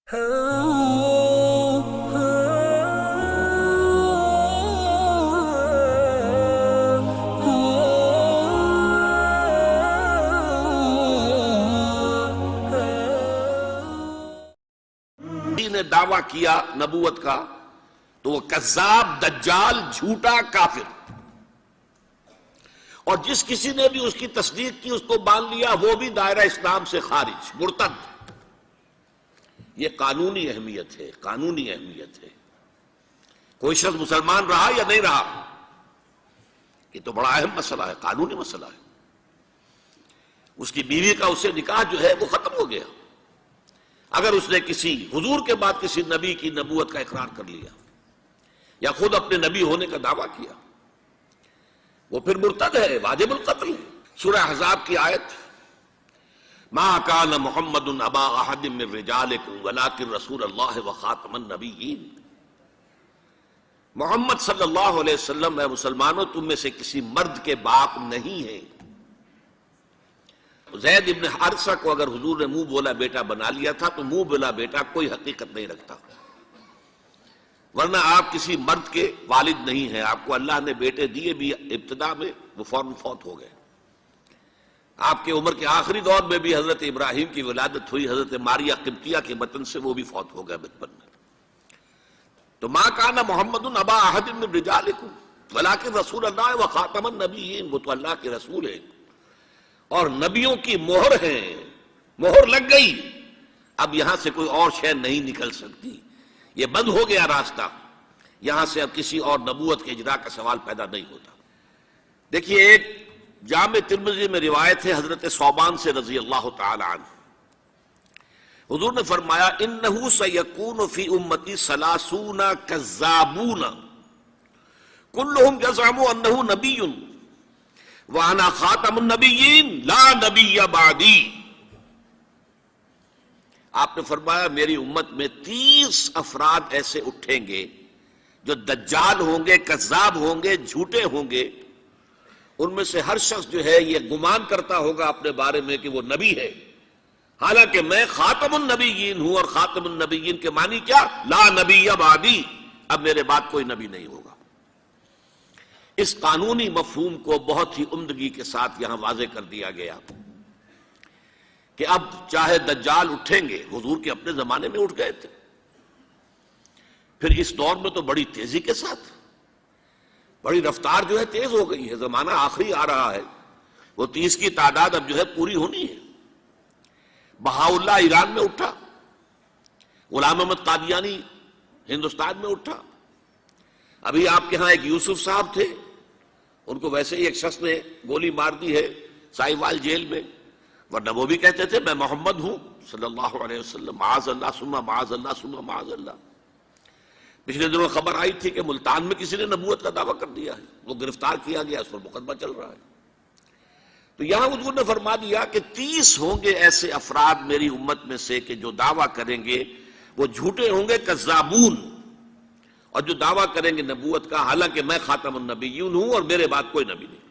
نے دعویٰ کیا نبوت کا تو وہ کذاب، دجال، جھوٹا، کافر، اور جس کسی نے بھی اس کی تصدیق کی، اس کو مان لیا، وہ بھی دائرہ اسلام سے خارج، مرتد۔ یہ قانونی اہمیت ہے، قانونی اہمیت ہے۔ کوئی شخص مسلمان رہا یا نہیں رہا، یہ تو بڑا اہم مسئلہ ہے، قانونی مسئلہ ہے۔ اس کی بیوی کا اس سے نکاح جو ہے وہ ختم ہو گیا اگر اس نے کسی حضور کے بعد کسی نبی کی نبوت کا اقرار کر لیا یا خود اپنے نبی ہونے کا دعویٰ کیا، وہ پھر مرتد ہے، واجب القتل ہے۔ سورہ احزاب کی آیت، ما کان محمد ابا احد من رجالکم ولکن رسول اللہ وخاتم النبیین۔ محمد صلی اللہ علیہ وسلم، اے مسلمانوں، تم میں سے کسی مرد کے باپ نہیں ہیں۔ زید ابن حارثہ کو اگر حضور نے منہ بولا بیٹا بنا لیا تھا تو منہ بولا بیٹا کوئی حقیقت نہیں رکھتا، ورنہ آپ کسی مرد کے والد نہیں ہیں۔ آپ کو اللہ نے بیٹے دیے بھی ابتدا میں، وہ فوراً فوت ہو گئے۔ آپ کے عمر کے آخری دور میں بھی حضرت ابراہیم کی ولادت ہوئی، حضرت ماریہ قبطیہ کے بطن سے، وہ بھی فوت ہو گئے بچپن میں۔ تو ما کان محمد ابا احد من رجالکم ولکن رسول اللہ وخاتم النبیین، وہ تو اللہ کے رسول ہیں اور نبیوں کی مہر ہیں، مہر لگ گئی، اب یہاں سے کوئی اور شے نہیں نکل سکتی، یہ بند ہو گیا راستہ، یہاں سے اب کسی اور نبوت کے اجرا کا سوال پیدا نہیں ہوتا۔ دیکھیے، ایک جامع ترمذی میں روایت ہے حضرت ثوبان سے رضی اللہ تعالی عنہ، حضور نے فرمایا انہ سیکون فی امتی ثلاثون کذابون کلہم یزعم انہ نبی وَأَنَا خَاتَمُ النَّبِيِّينَ لَا نَبِيَّ بَعْدِي۔ آپ نے فرمایا میری امت میں 30 افراد ایسے اٹھیں گے جو دجال ہوں گے، کذاب ہوں گے، جھوٹے ہوں گے۔ ان میں سے ہر شخص جو ہے یہ گمان کرتا ہوگا اپنے بارے میں کہ وہ نبی ہے، حالانکہ میں خاتم النبیین ہوں، اور خاتم النبیین کے معنی کیا؟ لا نبی بعدی، اب میرے بعد کوئی نبی نہیں ہوگا۔ اس قانونی مفہوم کو بہت ہی عمدگی کے ساتھ یہاں واضح کر دیا گیا کہ اب چاہے دجال اٹھیں گے، حضور کے اپنے زمانے میں اٹھ گئے تھے، پھر اس دور میں تو بڑی تیزی کے ساتھ، بڑی رفتار جو ہے تیز ہو گئی ہے، زمانہ آخری آ رہا ہے، وہ 30 کی تعداد اب جو ہے پوری ہونی ہے۔ بہاء اللہ ایران میں اٹھا، غلام احمد قادیانی ہندوستان میں اٹھا، ابھی آپ کے ہاں ایک یوسف صاحب تھے، ان کو ویسے ہی ایک شخص نے گولی مار دی ہے سائیوال جیل میں، ورنہ وہ بھی کہتے تھے میں محمد ہوں صلی اللہ علیہ وسلم، معاذ اللہ ثم معاذ اللہ ثم معاذ اللہ۔ پچھلے دنوں خبر آئی تھی کہ ملتان میں کسی نے نبوت کا دعویٰ کر دیا ہے، وہ گرفتار کیا گیا، اس پر مقدمہ چل رہا ہے۔ تو یہاں حضور نے فرما دیا کہ 30 ہوں گے ایسے افراد میری امت میں سے کہ جو دعویٰ کریں گے، وہ جھوٹے ہوں گے، کذابون، اور جو دعویٰ کریں گے نبوت کا، حالانکہ میں خاتم النبیین ہوں اور میرے بعد کوئی نبی نہیں۔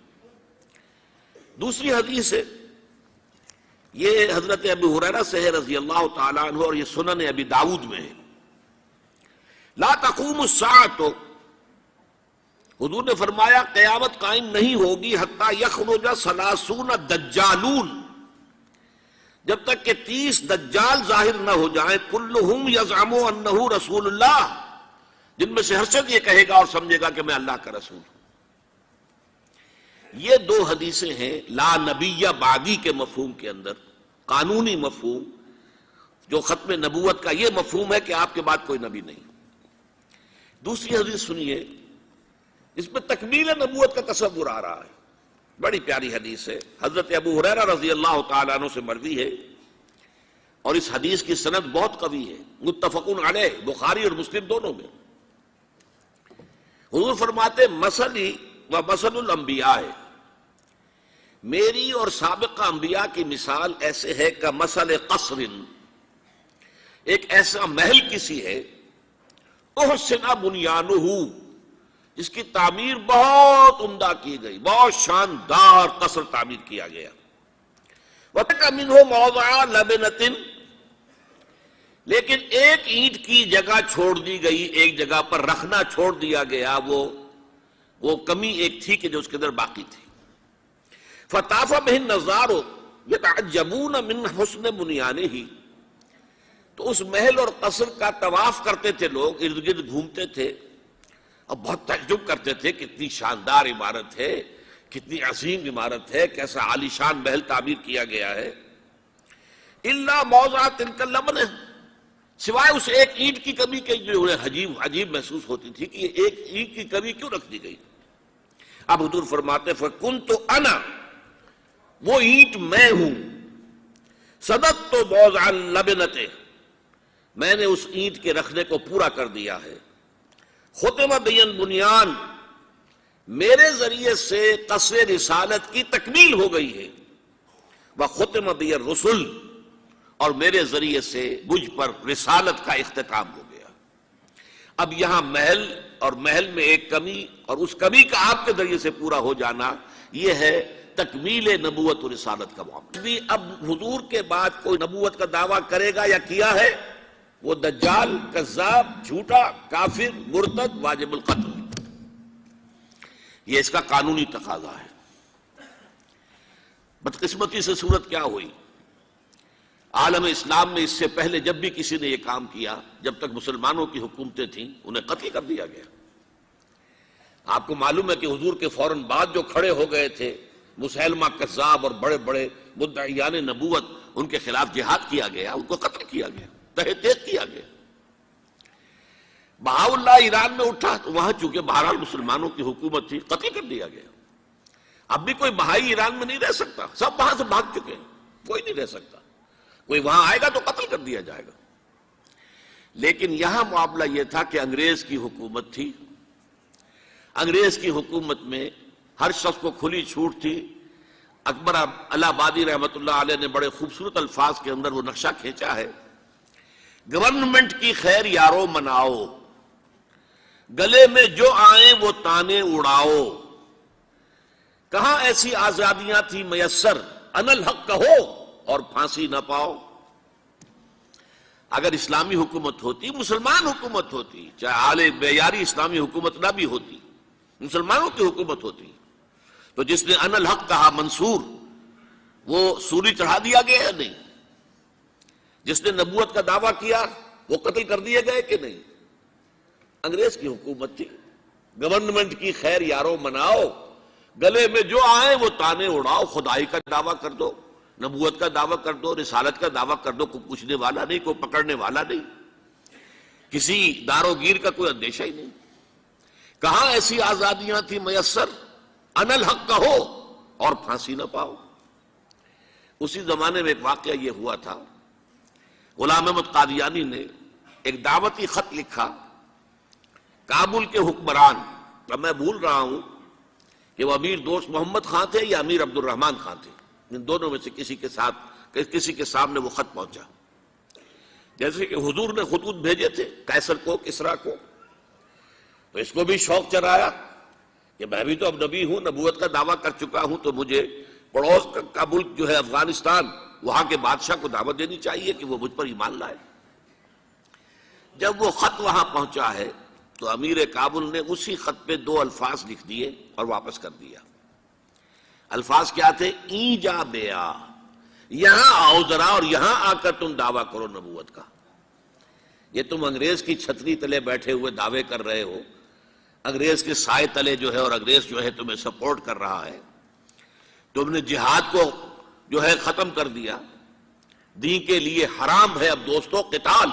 دوسری حدیث ہے، یہ حضرت ابو ہریرہ سے ہے رضی اللہ تعالیٰ عنہ، اور یہ سنن ابی داؤد میں ہے۔ لا تقوم الساعۃ، حضور نے فرمایا قیامت قائم نہیں ہوگی حتی یخرج 30 دجالون، جب تک کہ 30 دجال ظاہر نہ ہو جائیں، کلہم یزعم انہ رسول اللہ، جن میں سے ہر شخص یہ کہے گا اور سمجھے گا کہ میں اللہ کا رسول ہوں۔ یہ دو حدیثیں ہیں لا نبی بعدی کے مفہوم کے اندر، قانونی مفہوم، جو ختم نبوت کا یہ مفہوم ہے کہ آپ کے بعد کوئی نبی نہیں۔ دوسری حدیث سنیے، اس میں تکمیل نبوت کا تصور آ رہا ہے، بڑی پیاری حدیث ہے، حضرت ابو ہریرہ رضی اللہ تعالیٰ عنہ سے مروی ہے، اور اس حدیث کی سند بہت قوی ہے، متفقون علیہ، بخاری اور مسلم دونوں میں۔ حضور فرماتے مثلی و مثل الانبیاء، میری اور سابقہ انبیاء کی مثال ایسے ہے کہ مثل قصر، ایک ایسا محل کسی ہے، احسن بنیانہ، جس کی تعمیر بہت عمدہ کی گئی، بہت شاندار قصر تعمیر کیا گیا، وَتَكَ مِنْهُ مَوْضَعَ لَبْنَةٍ، لیکن اینٹ کی جگہ چھوڑ دی گئی، ایک جگہ پر رکھنا چھوڑ دیا گیا، وہ کمی ایک تھی کہ جو اس کے اندر باقی تھی. فطاف بہ النظار یتعجبون من حسن بنیانہ، تو اس محل اور قصر کا طواف کرتے تھے لوگ، ارد گرد گھومتے تھے اور بہت تعجب کرتے تھے، کتنی شاندار عمارت ہے، کتنی عظیم عمارت ہے، کیسا عالیشان محل تعمیر کیا گیا ہے. الا موضع تلک اللبنہ، سوائے اس ایک اینٹ کی کمی کے جو انہیں عجیب محسوس ہوتی تھی کہ یہ ایک اینٹ کی کمی کیوں رکھ دی گئی. اب حضور فرماتے فکنت انا، وہ اینٹ میں ہوں، صددت موضع اللبنۃ، میں نے اس اینٹ کے رکھنے کو پورا کر دیا ہے. ختم بی البنیان، میرے ذریعے سے قصر رسالت کی تکمیل ہو گئی ہے. وختم بی الرسل، اور میرے ذریعے سے مجھ پر رسالت کا اختتام ہو گیا. اب یہاں محل اور محل میں ایک کمی اور اس کمی کا آپ کے ذریعے سے پورا ہو جانا، یہ ہے تکمیل نبوت و رسالت کا معاملہ. بھی اب حضور کے بعد کوئی نبوت کا دعویٰ کرے گا یا کیا ہے، وہ دجال، کذاب، جھوٹا، کافر، مرتد، واجب القتل. یہ اس کا قانونی تقاضا ہے. بدقسمتی سے صورت کیا ہوئی، عالم اسلام میں اس سے پہلے جب بھی کسی نے یہ کام کیا، جب تک مسلمانوں کی حکومتیں تھیں، انہیں قتل کر دیا گیا. آپ کو معلوم ہے کہ حضور کے فوراً بعد جو کھڑے ہو گئے تھے مسیلمہ کذاب اور بڑے بڑے مدعیان نبوت، ان کے خلاف جہاد کیا گیا، ان کو قتل کیا گیا، تہہ تیغ کیا گیا. بہاء اللہ ایران میں اٹھا تو وہاں چونکہ بہرحال مسلمانوں کی حکومت تھی، قتل کر دیا گیا. اب بھی کوئی بہائی ایران میں نہیں رہ سکتا، سب وہاں سے بھاگ چکے ہیں، کوئی نہیں رہ سکتا. کوئی وہاں آئے گا تو قتل کر دیا جائے گا. لیکن یہاں معاملہ یہ تھا کہ انگریز کی حکومت تھی. انگریز کی حکومت میں ہر شخص کو کھلی چھوٹ تھی. اکبر الہ آبادی رحمت اللہ علیہ نے بڑے خوبصورت الفاظ کے اندر وہ نقشہ کھینچا ہے، گورنمنٹ کی خیر یارو مناؤ، گلے میں جو آئیں وہ تانے اڑاؤ. کہاں ایسی آزادیاں تھی میسر، ان الحق کہو اور پھانسی نہ پاؤ. اگر اسلامی حکومت ہوتی، مسلمان حکومت ہوتی، چاہے اعلی معیاری اسلامی حکومت نہ بھی ہوتی، مسلمانوں کی حکومت ہوتی، تو جس نے ان الحق کہا منصور، وہ سولی چڑھا دیا گیا یا نہیں؟ جس نے نبوت کا دعویٰ کیا وہ قتل کر دیے گئے کہ نہیں؟ انگریز کی حکومت تھی. گورنمنٹ کی خیر یارو مناؤ، گلے میں جو آئے وہ تانے اڑاؤ. خدائی کا دعویٰ کر دو، نبوت کا دعویٰ کر دو، رسالت کا دعویٰ کر دو، کوئی پوچھنے والا نہیں، کوئی پکڑنے والا نہیں، کسی دار و گیر کا کوئی اندیشہ ہی نہیں. کہاں ایسی آزادیاں تھیں میسر، ان الحق کہو اور پھانسی نہ پاؤ. اسی زمانے میں ایک واقعہ یہ ہوا تھا، غلام احمد قادیانی نے ایک دعوتی خط لکھا کابل کے حکمران، اب میں بھول رہا ہوں کہ وہ امیر دوست محمد خان تھے یا امیر عبد الرحمن خان تھے، ان دونوں میں سے کسی کے سامنے وہ خط پہنچا. جیسے کہ حضور نے خطوط بھیجے تھے قیصر کو، کسریٰ کو، تو اس کو بھی شوق چرایا کہ میں بھی تو اب نبی ہوں، نبوت کا دعویٰ کر چکا ہوں، تو مجھے پڑوس کا ملک جو ہے افغانستان، وہاں کے بادشاہ کو دعوت دینی چاہیے کہ وہ مجھ پر ایمان لائے. جب وہ خط وہاں پہنچا ہے تو امیر کابل نے اسی خط پہ 2 الفاظ لکھ دیے اور واپس کر دیا. الفاظ کیا تھے؟ ای جا بیا، یہاں آؤ ذرا اور یہاں آ کر تم دعویٰ کرو نبوت کا. یہ تم انگریز کی چھتری تلے بیٹھے ہوئے دعوے کر رہے ہو، انگریز کے سائے تلے جو ہے، اور انگریز جو ہے تمہیں سپورٹ کر رہا ہے. تم نے جہاد کو جو ہے ختم کر دیا، دین کے لیے حرام ہے اب دوستو قتال،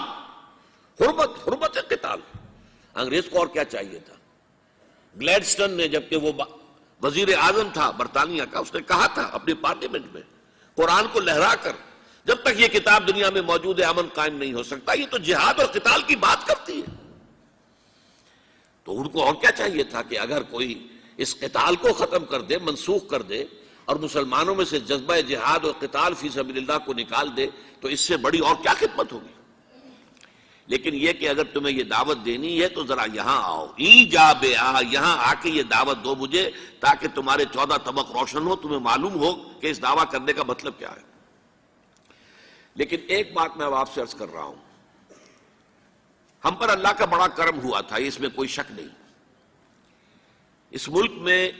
حرمت قتال. انگریز کو اور کیا چاہیے تھا؟ گلیڈسٹن نے، جبکہ وہ وزیر اعظم تھا برطانیہ کا، اس نے کہا تھا اپنی پارلیمنٹ میں قرآن کو لہرا کر، جب تک یہ کتاب دنیا میں موجود ہے امن قائم نہیں ہو سکتا. یہ تو جہاد اور قتال کی بات کرتی ہے. تو ان کو اور کیا چاہیے تھا کہ اگر کوئی اس قتال کو ختم کر دے، منسوخ کر دے، اور مسلمانوں میں سے جذبہ جہاد اور قتال فی سبیل اللہ کو نکال دے، تو اس سے بڑی اور کیا خدمت ہوگی. لیکن یہ کہ اگر تمہیں یہ دعوت دینی ہے تو ذرا یہاں آؤ، ای جا بے آ، یہاں آ کے یہ دعوت دو مجھے، تاکہ تمہارے 14 طبق روشن ہو، تمہیں معلوم ہو کہ اس دعویٰ کرنے کا مطلب کیا ہے. لیکن ایک بات میں اب آپ سے عرض کر رہا ہوں، ہم پر اللہ کا بڑا کرم ہوا تھا، اس میں کوئی شک نہیں۔ اس ملک میں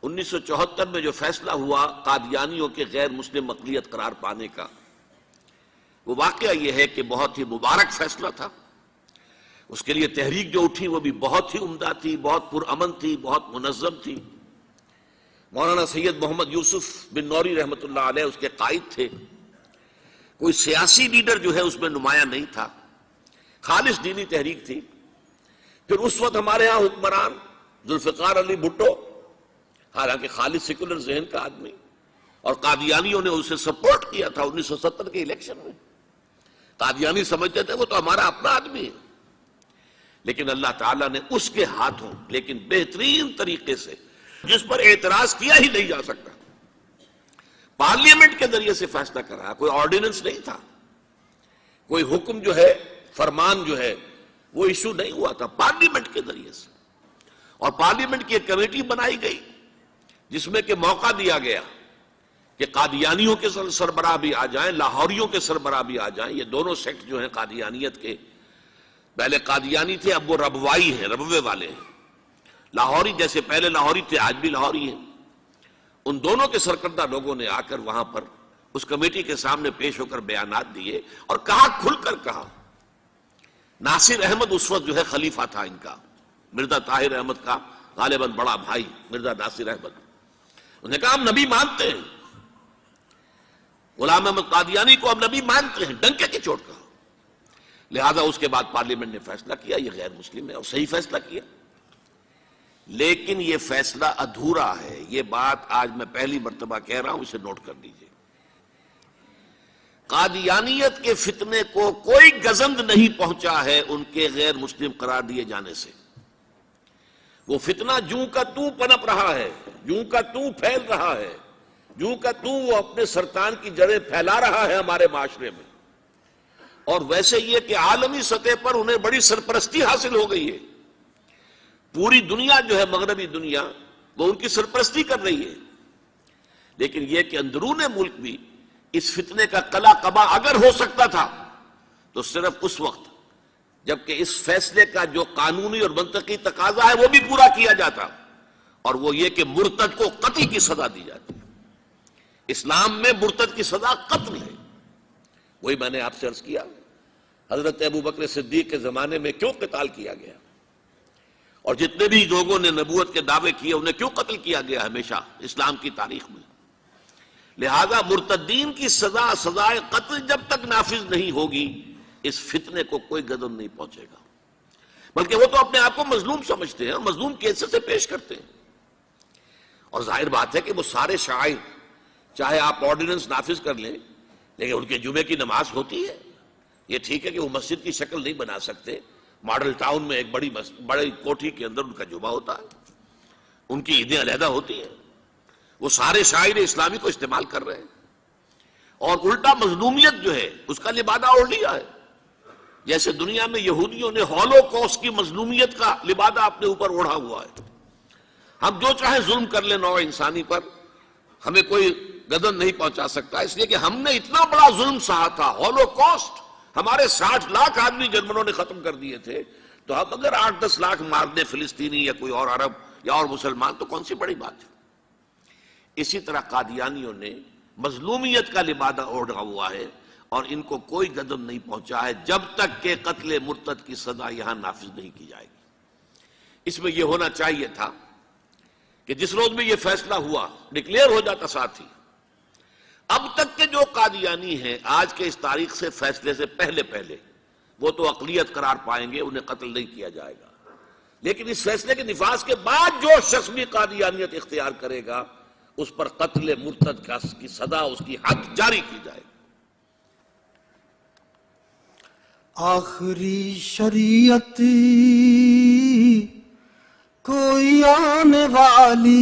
1974 میں جو فیصلہ ہوا قادیانیوں کے غیر مسلم اقلیت قرار پانے کا، وہ واقعہ یہ ہے کہ بہت ہی مبارک فیصلہ تھا۔ اس کے لیے تحریک جو اٹھی وہ بھی بہت ہی عمدہ تھی، بہت پرامن تھی، بہت منظم تھی۔ مولانا سید محمد یوسف بن نوری رحمۃ اللہ علیہ اس کے قائد تھے۔ کوئی سیاسی لیڈر جو ہے اس میں نمایاں نہیں تھا، خالص دینی تحریک تھی۔ پھر اس وقت ہمارے ہاں حکمران ذوالفقار علی بھٹو، حالانکہ خالص سیکولر ذہن کا آدمی، اور قادیانیوں نے اسے سپورٹ کیا تھا 1970 کے الیکشن میں۔ قادیانی سمجھتے تھے وہ تو ہمارا اپنا آدمی ہے، لیکن اللہ تعالیٰ نے اس کے ہاتھوں لیکن بہترین طریقے سے، جس پر اعتراض کیا ہی نہیں جا سکتا، پارلیمنٹ کے ذریعے سے فیصلہ کرا۔ کوئی آرڈیننس نہیں تھا، کوئی حکم جو ہے، فرمان جو ہے وہ ایشو نہیں ہوا تھا، پارلیمنٹ کے ذریعے سے۔ اور پارلیمنٹ کی ایک کمیٹی بنائی گئی جس میں کہ موقع دیا گیا کہ قادیانیوں کے سربراہ بھی آ جائیں، لاہوریوں کے سربراہ بھی آ جائیں۔ یہ دونوں سیکٹ جو ہیں قادیانیت کے، پہلے قادیانی تھے، اب وہ ربوائی ہیں، ربوے والے ہیں۔ لاہوری جیسے پہلے لاہوری تھے، آج بھی لاہوری ہیں۔ ان دونوں کے سرکردہ لوگوں نے آ کر وہاں پر اس کمیٹی کے سامنے پیش ہو کر بیانات دیے اور کہا، کھل کر کہا۔ ناصر احمد اس وقت جو ہے خلیفہ تھا ان کا، مرزا طاہر احمد کا غالباً بڑا بھائی مرزا ناصر احمد۔ انہوں نے کہا ہم نبی مانتے ہیں، غلام احمد قادیانی کو ہم نبی مانتے ہیں، ڈنکے کی چوٹ کہا۔ لہذا اس کے بعد پارلیمنٹ نے فیصلہ کیا یہ غیر مسلم ہے، اور صحیح فیصلہ کیا۔ لیکن یہ فیصلہ ادھورا ہے، یہ بات آج میں پہلی مرتبہ کہہ رہا ہوں، اسے نوٹ کر لیجئے۔ قادیانیت کے فتنے کو کوئی گزند نہیں پہنچا ہے ان کے غیر مسلم قرار دیے جانے سے۔ وہ فتنہ جوں کا توں پنپ رہا ہے، جوں کا توں پھیل رہا ہے، جوں کا توں وہ اپنے سرطان کی جڑیں پھیلا رہا ہے ہمارے معاشرے میں۔ اور ویسے یہ کہ عالمی سطح پر انہیں بڑی سرپرستی حاصل ہو گئی ہے، پوری دنیا جو ہے، مغربی دنیا، وہ ان کی سرپرستی کر رہی ہے۔ لیکن یہ کہ اندرون ملک بھی اس فتنے کا قلع قبا اگر ہو سکتا تھا تو صرف اس وقت جبکہ اس فیصلے کا جو قانونی اور منطقی تقاضا ہے وہ بھی پورا کیا جاتا، اور وہ یہ کہ مرتد کو قتل کی سزا دی جاتی۔ اسلام میں مرتد کی سزا قتل ہے۔ وہی میں نے آپ سے عرض کیا، حضرت ابوبکر صدیق کے زمانے میں کیوں قتال کیا گیا، اور جتنے بھی لوگوں نے نبوت کے دعوے کیے انہیں کیوں قتل کیا گیا ہمیشہ اسلام کی تاریخ میں۔ لہذا مرتدین کی سزا، سزائے قتل جب تک نافذ نہیں ہوگی، اس فتنے کو کوئی گدن نہیں پہنچے گا۔ بلکہ وہ تو اپنے آپ کو مظلوم سمجھتے ہیں اور مظلوم کی حیثیت سے پیش کرتے ہیں۔ اور ظاہر بات ہے کہ وہ سارے شاعر، چاہے آپ آرڈیننس نافذ کر لیں، لیکن ان کے جمعے کی نماز ہوتی ہے۔ یہ ٹھیک ہے کہ وہ مسجد کی شکل نہیں بنا سکتے، ماڈل ٹاؤن میں ایک بڑی کوٹھی کے اندر ان کا جمعہ ہوتا ہے، ان کی عیدیں علیحدہ ہوتی ہیں۔ وہ سارے شاعر اسلامی کو استعمال کر رہے ہیں، اور الٹا مظلومیت جو ہے اس کا لبادہ اوڑھ لیا ہے۔ جیسے دنیا میں یہودیوں نے ہولوکوسٹ کی مظلومیت کا لبادہ اپنے اوپر اوڑھا ہوا ہے۔ ہم جو چاہے ظلم کر لیں نوع انسانی پر، ہمیں کوئی گدن نہیں پہنچا سکتا، اس لیے کہ ہم نے اتنا بڑا ظلم سہا تھا، ہولوکوسٹ۔ ہمارے 60 لاکھ آدمی جرمنوں نے ختم کر دیے تھے، تو ہم اگر 8-10 لاکھ مار دیں فلسطینی یا کوئی اور عرب یا اور مسلمان تو کون سی بڑی بات ہے۔ اسی طرح قادیانیوں نے مظلومیت کا لبادہ اوڑھا ہوا ہے، اور ان کو کوئی گدن نہیں پہنچا ہے جب تک کہ قتل مرتد کی سزا یہاں نافذ نہیں کی جائے گی۔ اس میں یہ ہونا چاہیے تھا کہ جس روز میں یہ فیصلہ ہوا، ڈکلیئر ہو جاتا ساتھ ہی، اب تک کے جو قادیانی ہیں آج کے اس تاریخ سے فیصلے سے پہلے وہ تو اقلیت قرار پائیں گے، انہیں قتل نہیں کیا جائے گا۔ لیکن اس فیصلے کے نفاذ کے بعد جو شخص بھی قادیانیت اختیار کرے گا اس پر قتل مرتد کی سزا، اس کی حد جاری کی جائے گی۔ آخری شریعت کوئی آنے والی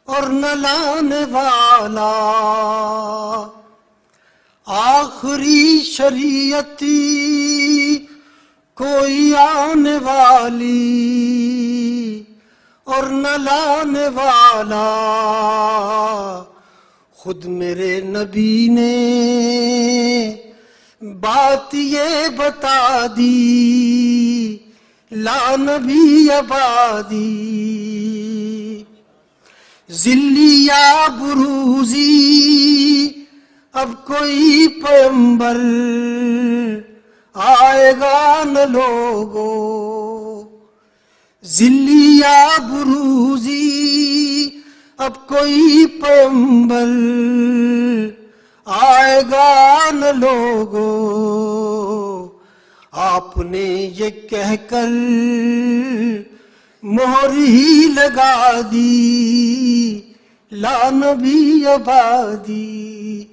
اور نہ لانے والا، آخری شریعت کوئی آنے والی اور نہ لانے والا، خود میرے نبی نے بات یہ بتا دی لا نبی آبادی، ذلی یا بروزی اب کوئی پیغمبر آئے گا نہ لوگو، ذلی یا بروزی اب کوئی پیغمبر آئے گا نہ لوگو، آپ نے یہ کہہ کر مہر ہی لگا دی لا نبی آبادی۔